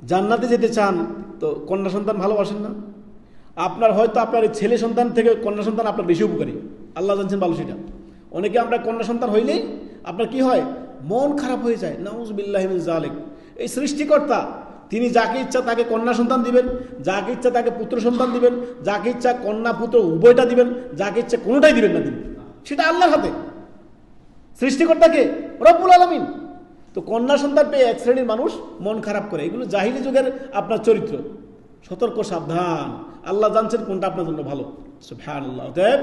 জান্নাতে যেতে চান তো কন্যা সন্তান ভালোবাসেন না? আপনার হয়তো আপনার এই ছেলে সন্তান থেকে কন্যা সন্তান আপনার বেশি উপকারী, আল্লাহ জানছেন ভালো সেটা। অনেকে আমরা কন্যা সন্তান হইলেই আপনার কি হয়, মন খারাপ হয়ে যায়। নাউযুবিল্লাহি মিন যালিক। এই সৃষ্টিকর্তা তিনি যাকে ইচ্ছা তাকে কন্যা সন্তান দিবেন, যাকে ইচ্ছা তাকে পুত্র সন্তান দিবেন, যাকে ইচ্ছা কন্যা পুত্র উভয়টা দিবেন, যাকে ইচ্ছা কোনোটাই দিবেন না দিবেন, সেটা আল্লাহর হাতে। সৃষ্টিকর্তাকে রব্বুল আলামিন। তো কন্যা সন্তান পেয়ে এক শ্রেণীর মানুষ মন খারাপ করে। এগুলো জাহিলি যুগের আপনার চরিত্র। সতর্ক, সাবধান। আল্লাহ জানছেন কোনটা আপনার জন্য ভালো। সুবহানাল্লাহ। অতএব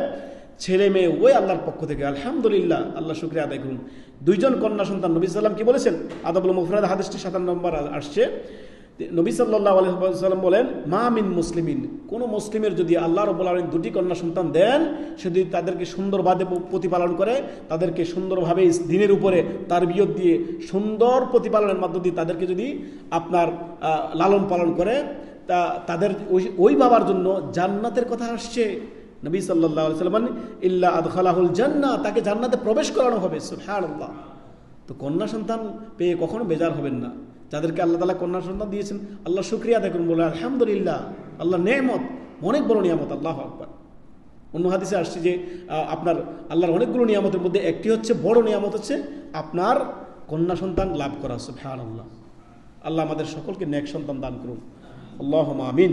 ছেলে মেয়ে ওই আল্লাহর পক্ষ থেকে, আলহামদুলিল্লাহ, আল্লাহ শুকরিয়া আদায় করুন। 2 জন কন্যা সন্তান। নবী সাল্লাম কি বলেছেন? আদাবুল মুফরাদ হাদিসটি 57 নম্বর আসছে। নবী সাল্লাল্লাহু আলাইহি ওয়াসাল্লাম বলেন, মা মিন মুসলিমিন, কোন মুসলিমের যদি আল্লাহ রাব্বুল আলামিন 2টি কন্যা সন্তান দেন, সে যদি তাদেরকে সুন্দরভাবে প্রতিপালন করে, তাদেরকে সুন্দরভাবে দিনের উপরে তারবিয়ত দিয়ে সুন্দর প্রতিপালনের মধ্য দিয়ে তাদেরকে যদি আপনার লালন পালন করে, তা তাদের ওই বাবার জন্য জান্নাতের কথা আসছে। নবী সাল্লাল্লাহু আলাইহি ওয়াসাল্লাম ইল্লা আদখালাহুল জান্নাহ, তাকে জান্নাতে প্রবেশ করানো হবে। সুবহানাল্লাহ। তো কন্যা সন্তান পেয়ে কখনো বেজার হবেন না। যাদেরকে আল্লাহ তাআলা কন্যা সন্তান দিয়েছেন, আল্লাহ শুকরিয়া আদায় করুন, বলে আলহামদুলিল্লাহ, আল্লাহ নেয়ামত, অনেক বড় নিয়ামত। আল্লাহু আকবার। অন্য হাদিসে আসছে যে আপনার আল্লাহর অনেকগুলো নিয়ামতের মধ্যে একটি হচ্ছে, বড় নিয়ামত হচ্ছে আপনার কন্যা সন্তান লাভ করা। সুবহানাল্লাহ। আল্লাহ আমাদের সকলকে নেক সন্তান দান করুন। আল্লাহুম্মা আমিন।